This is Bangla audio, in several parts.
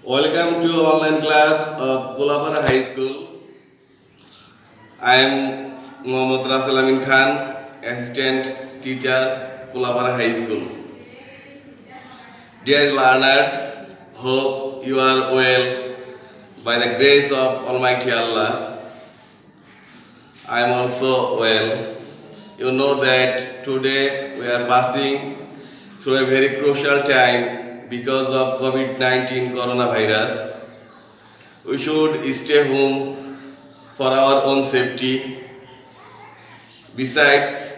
Welcome to online class of Kolabara High School. I am Mohammad Rasel Amin Khan, Assistant Teacher, Kolabara High School. Dear learners, hope you are well by the grace of Almighty Allah. I am also well. You know that today we are passing through a very crucial time because of COVID-19 coronavirus. We should stay home for our own safety. Besides,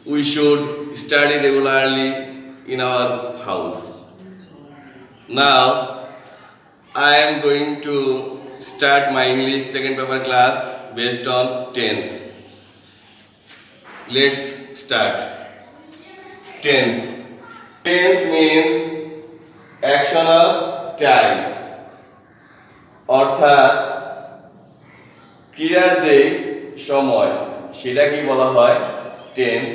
we should study regularly in our house. Now, I am going to start my English second paper class based on tense. Let's start. Tense. Tense means action of time. অর্থাৎ ক্রিয়ার যে সময় সেটা কি বলা হয় টেন্স।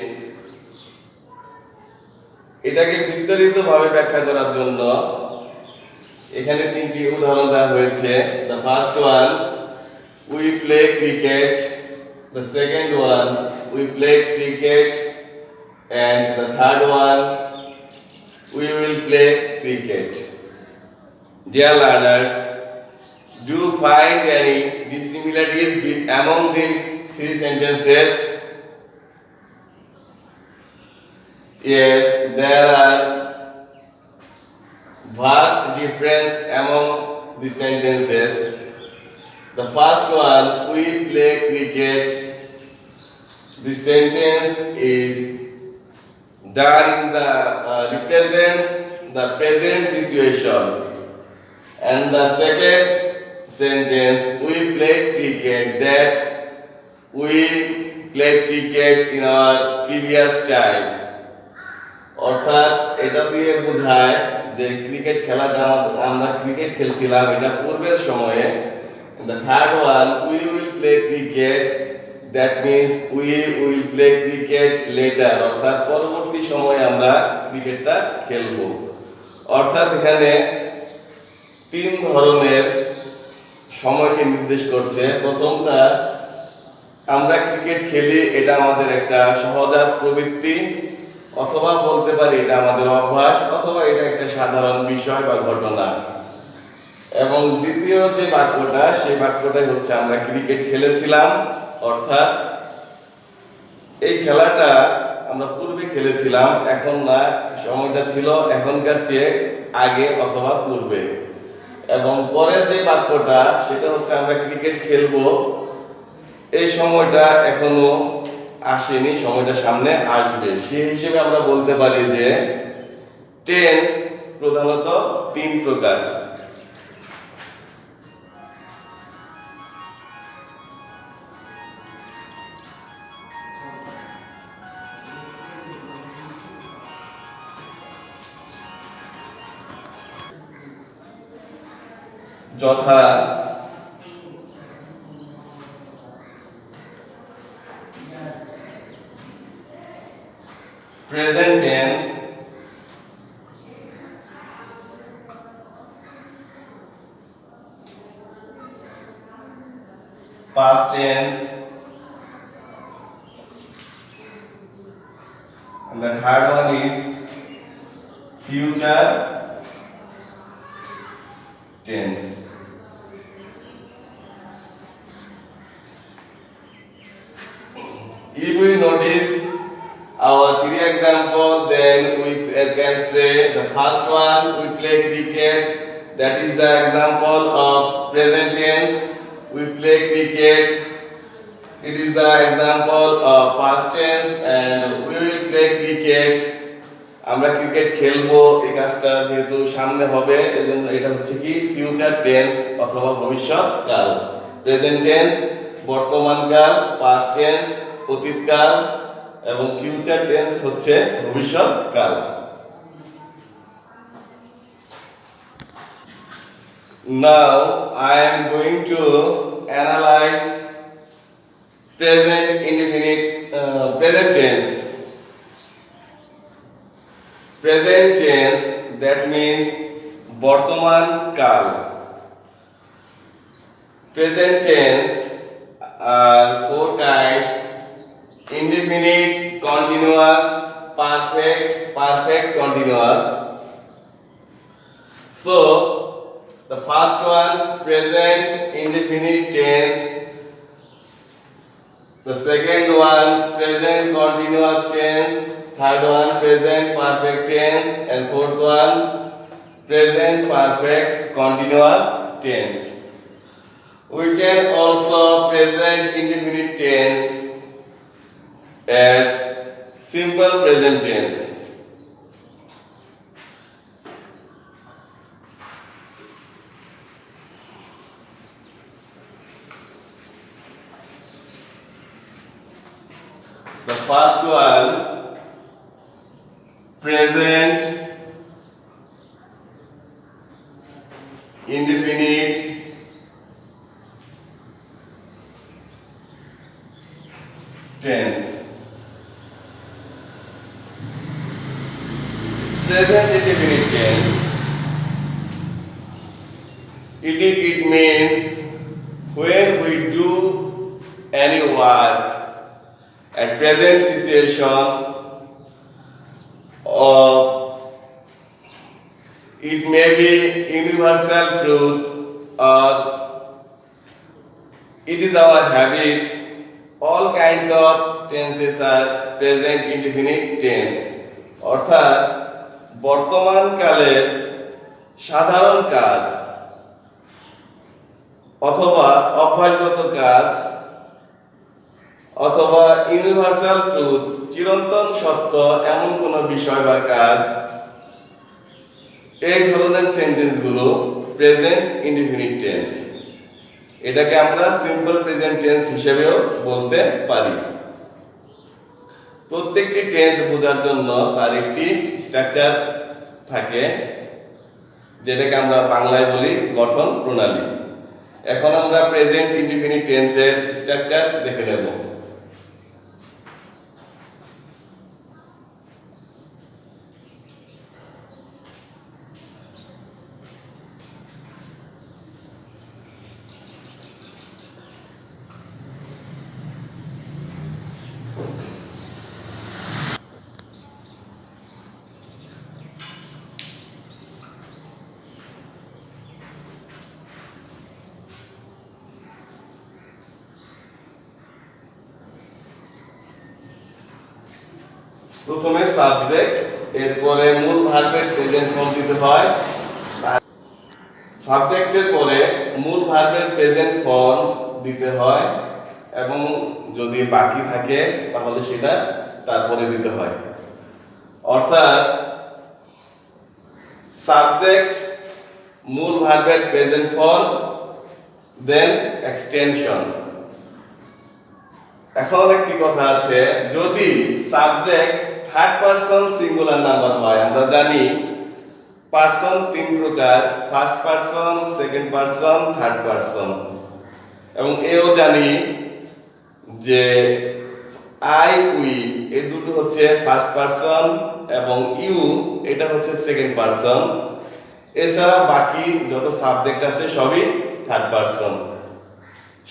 এটাকে বিস্তারিতভাবে ব্যাখ্যা করার জন্য এখানে তিনটি উদাহরণ দেওয়া হয়েছে। The first one, we play cricket. The second one, we play cricket. And the third one, we will play cricket. Dear learners, do you find any dissimilarities among these three sentences? Yes, there are vast difference among the sentences. The first one, we play cricket. The sentence is done in the represents the present situation, and the second sentence, we played cricket, that we played cricket in our previous time. অর্থাৎ এটা দিয়ে বোঝায় যে ক্রিকেট খেলাটা আমরা ক্রিকেট খেলছিলাম এটা পূর্বের সময়ে। The third one, we will play cricket, that means we will play cricket later, অর্থাৎ পরবর্তী সময়ে আমরা ক্রিকেটটা খেলবো। অর্থাৎ এখানে তিন ধরনের সময়কে নির্দেশ করছে। প্রথমটা, আমরা ক্রিকেট খেলি, এটা আমাদের একটা সহজাত প্রবৃত্তি, অথবা বলতে পারি এটা আমাদের অভ্যাস, অথবা এটা একটা সাধারণ বিষয় বা ঘটনা। এবং দ্বিতীয় যে বাক্যটা, সেই বাক্যটাই হচ্ছে আমরা ক্রিকেট খেলেছিলাম, অর্থাৎ এই খেলাটা আমরা পূর্বে খেলেছিলাম, এখন না, সময়টা ছিল এখনকার চেয়ে আগে অথবা পূর্বে। এবং পরের যে বাক্যটা সেটা হচ্ছে আমরা ক্রিকেট খেলবো, এই সময়টা এখনো আসেনি, সময়টা সামনে আসবে। সেই হিসেবে আমরা বলতে পারি যে টেন্স প্রধানত তিন প্রকার। যথা present tense, past tense, and the third one is future tense. If we notice our three example, then we can say the first one, we play cricket, that is the example of present tense, we play cricket. It is the example of past tense, and we will play cricket. আমরা ক্রিকেট খেলবো, এই কাজটা যেহেতু সামনে হবে এজন্য এটা হচ্ছে কি ফিউচার টেন্স অথবা ভবিষ্যৎকাল। প্রেজেন্ট টেন্স বর্তমানকাল, পাস্ট টেন্স অতীতকাল, এবং ফিউচার টেন্স হচ্ছে ভবিষ্যৎকাল। Now I am going to analyze present indefinite present tense. Present tense, that means বর্তমান কাল। Present tense are four kinds: indefinite, continuous, perfect, perfect continuous. So the first one, present indefinite tense. The second one, present continuous tense. Third one, present perfect tense. And fourth one, present perfect continuous tense. We can also present indefinite tense as simple present tense. The first one, present indefinite tense. Present indefinite tense. It means when we do any work at present situation, or it may be universal truth, or it is our habit. All kinds of tenses are present indefinite tense. অর্থাৎ বর্তমান কালের সাধারণ কাজ অথবা অভ্যাসগত কাজ অথবা ইউনিভার্সাল ট্রুথ, চিরন্তন সত্য এমন কোনো বিষয় বা কাজ, এই ধরনের সেন্টেন্সগুলো প্রেজেন্ট ইনডিফিনিট টেন্স। এটাকে আমরা সিম্পল প্রেজেন্ট টেন্স হিসেবেও বলতে পারি। প্রত্যেকটি টেন্স বোঝার জন্য তার একটি স্ট্রাকচার থাকে, যেটাকে আমরা বাংলায় বলি গঠন প্রণালী। এখন আমরা প্রেজেন্ট ইনডিফিনিট টেন্সের স্ট্রাকচার দেখে নেব। প্রথমে সাবজেক্ট, এরপরে মূল ভার্বের প্রেজেন্ট ফর্ম দিতে হয়। সাবজেক্টের পরে মূল ভার্বের প্রেজেন্ট ফর্ম দিতে হয়, এবং যদি বাকি থাকে তাহলে সেটা তারপরে দিতে হয়। অর্থাৎ সাবজেক্ট, মূল ভার্বের প্রেজেন্ট ফর্ম, দেন এক্সটেনশন। এখন একটি কথা আছে, যদি subject third person singular number হয়, আমরা জানি পারসন তিন প্রকার: first person, second person, third person. এবং এও জানি যে আই, উই এই দুটো হচ্ছে ফার্স্ট পারসন, এবং ইউ এটা হচ্ছে সেকেন্ড পারসন। এছাড়া বাকি যত সাবজেক্ট আছে সবই থার্ড পারসন।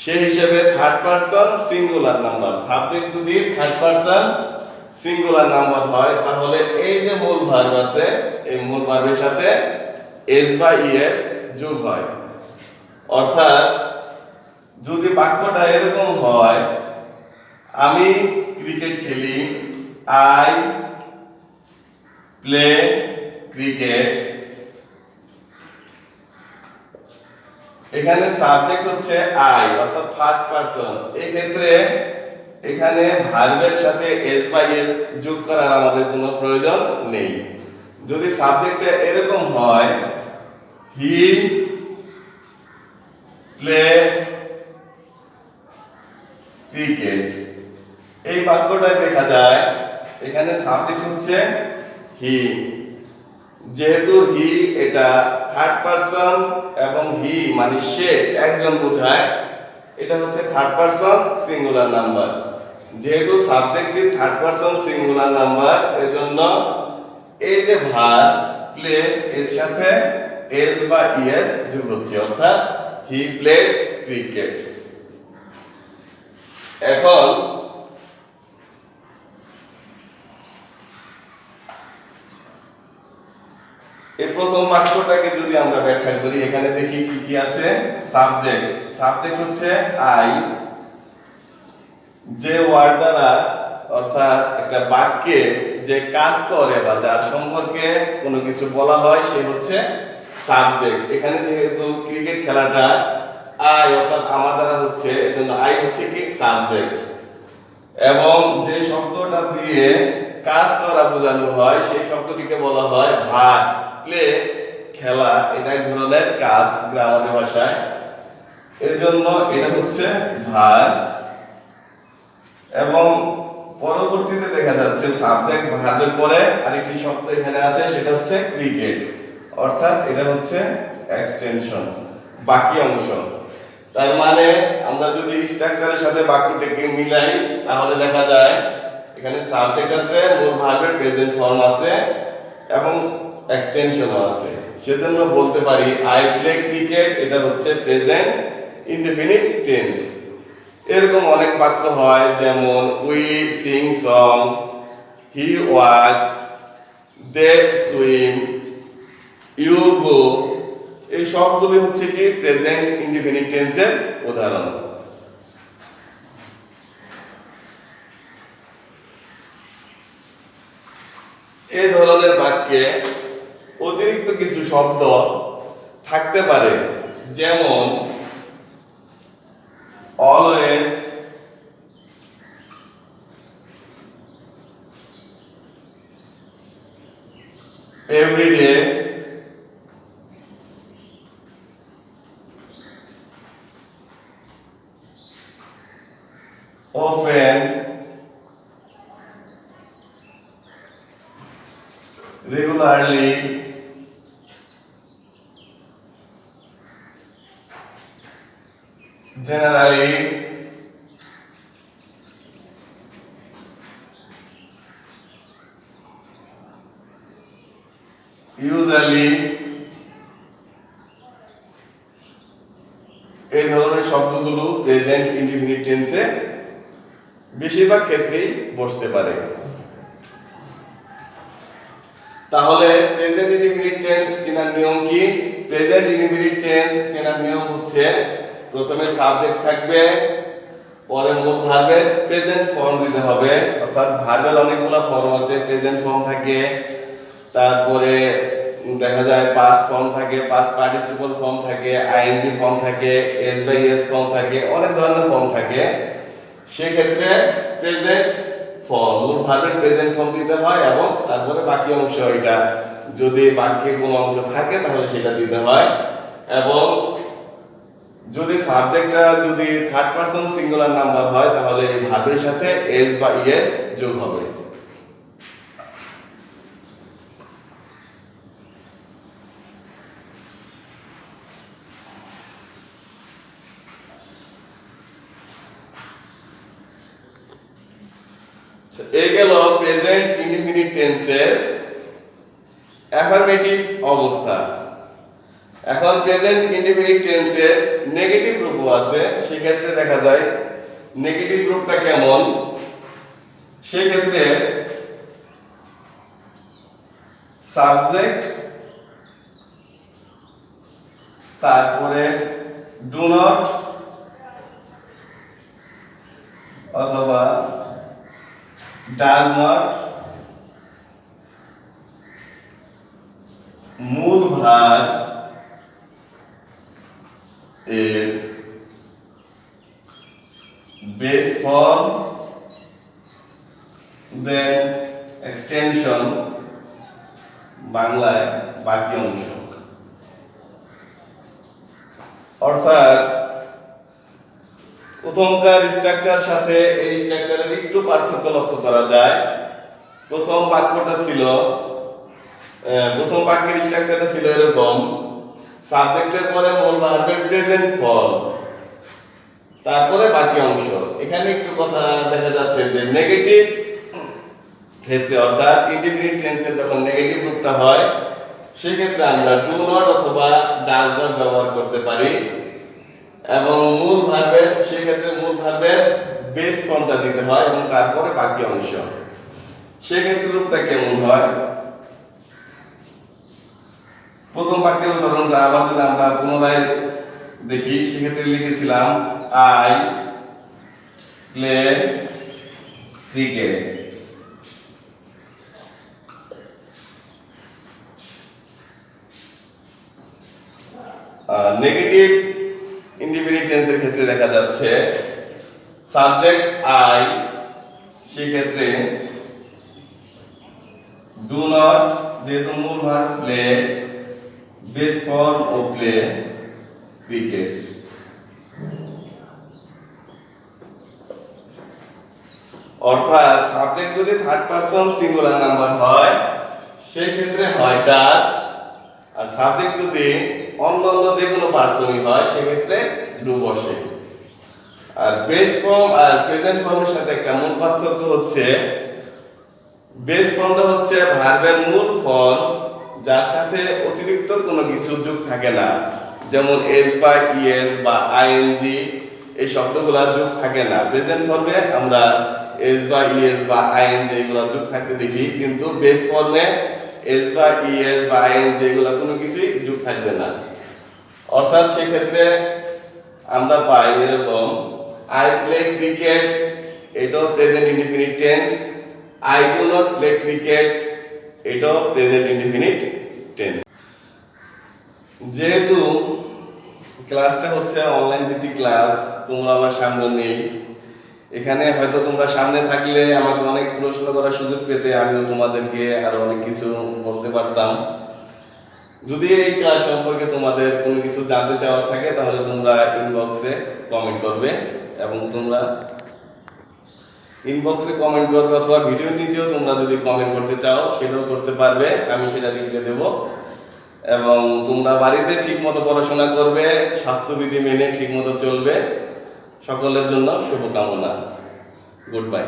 সেই হিসেবে third person singular number, subject যদি থার্ড পারসন সিঙ্গুলার নাম্বার হয়, তাহলে এই যে মূল ভার্ব আছে, এই মূল ভার্বের সাথে এস বা ইএস যোগ হয়। অর্থাৎ যদি বাক্যটা এরকম হয়, আমি ক্রিকেট খেলি, আই প্লে ক্রিকেট, এখানে সাবজেক্ট হচ্ছে আই অর্থাৎ ফার্স্ট পারসন। এই ক্ষেত্রে এখানে ভার্বের সাথে এস বাই এস যোগ করার আমাদের কোনো প্রয়োজন নেই। যদি সাবজেক্টটা এরকম হয়, হি প্লে ক্রিকেট, এই বাক্যটায় দেখা যায় এখানে সাবজেক্ট হচ্ছে হি। যেহেতু হি এটা থার্ড পারসন এবং হি মানে সে, একজন বোঝায়, এটা হচ্ছে থার্ড পারসন সিঙ্গুলার নাম্বার। যেহেতু সাবজেক্টটি থার্ড পারসন সিঙ্গুলার নাম্বার, এজন্য এই যে ভার্ব প্লে এর সাথে এস বা ইএস যোগ হচ্ছে, অর্থাৎ হি প্লেস ক্রিকেট। এখন এই প্রথম বাক্যটাকে যদি আমরা ব্যাখ্যা করি, এখানে দেখি কি কি আছে। সাবজেক্ট, সাবজেক্ট হচ্ছে আই। যে ওয়ার্ড দ্বারা অর্থাৎ একটা বাক্যে যে কাজ করে বা যার সম্পর্কে কোনো কিছু বলা হয় সে হচ্ছে সাবজেক্ট। এখানে যেহেতু ক্রিকেট খেলাটা আই অর্থাৎ আমার দ্বারা হচ্ছে, এজন্য আই হচ্ছে কি সাবজেক্ট। এবং যে শব্দটা দিয়ে কাজ করা বোঝানো হয় সেই শব্দটিকে বলা হয় ভার্ব। প্লে খেলা, এটা এক ধরনের কাজ গ্রামারের ভাষায়, এর জন্য এটা হচ্ছে ভার্ব। এবং পরবর্তীতে দেখা যাচ্ছে সাবজেক্ট ভার্বের পরে আরেকটি শব্দ এখানে আছে, সেটা হচ্ছে ক্রিকেট, অর্থাৎ এটা হচ্ছে এক্সটেনশন, বাকি অংশ। তার মানে আমরা যদি স্ট্রাকচারের সাথে বাক্যটাকে মিলাই তাহলে দেখা যায় এখানে সাবজেক্ট আছে, মূল ভার্বের প্রেজেন্ট ফর্ম আছে এবং এক্সটেনশনও আছে। সেজন্য বলতে পারি আই প্লে ক্রিকেট, এটা হচ্ছে প্রেজেন্ট ইনডেফিনিট টেন্স। এরকম অনেক বাক্য হয়, যেমন we sing song, he walks, they swim, you go. এই সবগুলি হচ্ছে কি প্রেজেন্ট ইনডেফিনিট টেন্সের উদাহরণ। এই ধরনের বাক্যে অতিরিক্ত কিছু শব্দ থাকতে পারে, যেমন always, everyday, often, regularly, generally, usually। এই ধরনের শব্দগুলো প্রেজেন্ট ইনডেফিনিট টেন্সে বেশিরভাগ ক্ষেত্রেই বসতে পারে। তাহলে প্রেজেন্ট ইনডেফিনিট টেন্স চেনার নিয়ম কি? প্রেজেন্ট ইনডেফিনিট টেন্স চেনার নিয়ম হচ্ছে প্রথমে সাবজেক্ট থাকবে, পরে মূল ভার্বের প্রেজেন্ট ফর্ম দিতে হবে, অর্থাৎ ভার্বের অনেকগুলো ফর্ম আছে, প্রেজেন্ট ফর্ম থাকে, তারপরে দেখা যায় পাস্ট ফর্ম থাকে, পাস্ট পার্টিসিপল ফর্ম থাকে, আইএনজি ফর্ম থাকে, এস বাই এস ফর্ম থাকে, অনেক ধরনের ফর্ম থাকে। সেক্ষেত্রে প্রেজেন্ট ফর্ম, মূল ভার্বের প্রেজেন্ট ফর্ম দিতে হয় এবং তারপরে বাকি অংশ, এটা যদি বাক্যে কোনো অংশ থাকে তাহলে সেটা দিতে হয়। এবং যদি সাবজেক্টটা যদি থার্ড পারসন সিঙ্গুলার নাম্বার হয় তাহলে এই ভার্বের সাথে এস বা ইএস যোগ হবে। এই গেল প্রেজেন্ট ইনডেফিনিট টেন্সের অ্যাফারমেটিভ অবস্থা। এখন প্রেজেন্ট ইনডেফিনিট টেন্সের নেগেটিভ রূপও আছে। সেক্ষেত্রে দেখা যায় নেগেটিভ রূপটা কেমন। সেক্ষেত্রে সাবজেক্ট, তারপরে ডু নট অথবা ডাজ নট, মূল ভার্ব এর বেস ফর্ম, দেন এক্সটেনশন, বাংলায় বাকি অংশ। অর্থাৎ প্রথমকার স্ট্রাকচার সাথে এই স্ট্রাকচারের একটু পার্থক্য লক্ষ্য করা যায়। প্রথম বাক্যটা ছিল, প্রথম বাক্যের স্ট্রাকচারটা ছিল এরকম, সাবজেক্টের পরে মূল ভার্বের প্রেজেন্ট ফর্ম, তারপরে বাকি অংশ। এখানে একটু কথা দেখা যাচ্ছে যে নেগেটিভ ক্ষেত্রে অর্থাৎ ইনডেফিনিট টেন্সে যখন নেগেটিভ রূপটা হয় সেক্ষেত্রে আমরা ডু নট অথবা ডাজ নট ব্যবহার করতে পারি এবং মূল ভার্বের সেক্ষেত্রে মূল ভার্বের বেস ফর্মটা দিতে হয় এবং তারপরে বাকি অংশ। সেক্ষেত্রে রূপটা কেমন হয়? প্রথম বাক্যের উদাহরণটা আবার যদি আমরা পুনরায় দেখি, সেক্ষেত্রে লিখেছিলাম I play cricket. Negative indefinite টেন্সের ক্ষেত্রে দেখা যাচ্ছে সাবজেক্ট আই, সেক্ষেত্রে ডু নট, যেহেতু মূল ভার্ব প্লে, বেস ফর্ম ও প্লে ক্রিকেট। অর্থাৎ সাবজেক্ট যদি থার্ড পারসন সিঙ্গুলার নাম্বার হয় সেই ক্ষেত্রে হয় ডাজ, আর সাবজেক্ট যদি অন্য যে কোনো পারসনই হয় সেক্ষেত্রে ডু বসে। আর বেস ফর্ম আর প্রেজেন্ট ফর্মের সাথে একটা মূল পার্থক্য হচ্ছে বেস ফর্মটা হচ্ছে ভার্বের মূল ফর্ম যার সাথে অতিরিক্ত কোনো কিছু যোগ থাকে না, যেমন এস বা ইএস বা আইএনজি এই শব্দগুলো যোগ থাকে না। প্রেজেন্ট ফর্মে আমরা এস বা ইএস বা আইএনজি এগুলো যোগ থাকতে দেখি, কিন্তু বেস ফর্মে এস বা ইএস বা আইএনজি এগুলো কোনো কিছুই যোগ থাকবে না। অর্থাৎ সেক্ষেত্রে আমরা পাই এরকম আই প্লে ক্রিকেট, এটাও present indefinite tense. I do not play cricket, এটাও প্রেজেন্ট ইনডিফিনিট টেন্স। যেহেতু ক্লাসটা হচ্ছে অনলাইন ভিত্তিক ক্লাস, তোমরা আমার সামনে নেই, এখানে হয়তো তোমরা সামনে থাকলে আমাকে অনেক প্রশ্ন করার সুযোগ পেতে আমিও তোমাদেরকে আরো অনেক কিছু বলতে পারতাম। যদি এই ক্লাস সম্পর্কে তোমাদের কোনো কিছু জানতে চাওয়ার থাকে তাহলে তোমরা ইনবক্সে কমেন্ট করবে, এবং তোমরা ইনবক্সে কমেন্ট করবে অথবা ভিডিওর নিচেও তোমরা যদি কমেন্ট করতে চাও সেটাও করতে পারবে, আমি সেটা রিপ্লাই দেব। এবং তোমরা বাড়িতে ঠিকমতো পড়াশোনা করবে, স্বাস্থ্যবিধি মেনে ঠিকমতো চলবে। সকলের জন্য শুভকামনা। Good bye.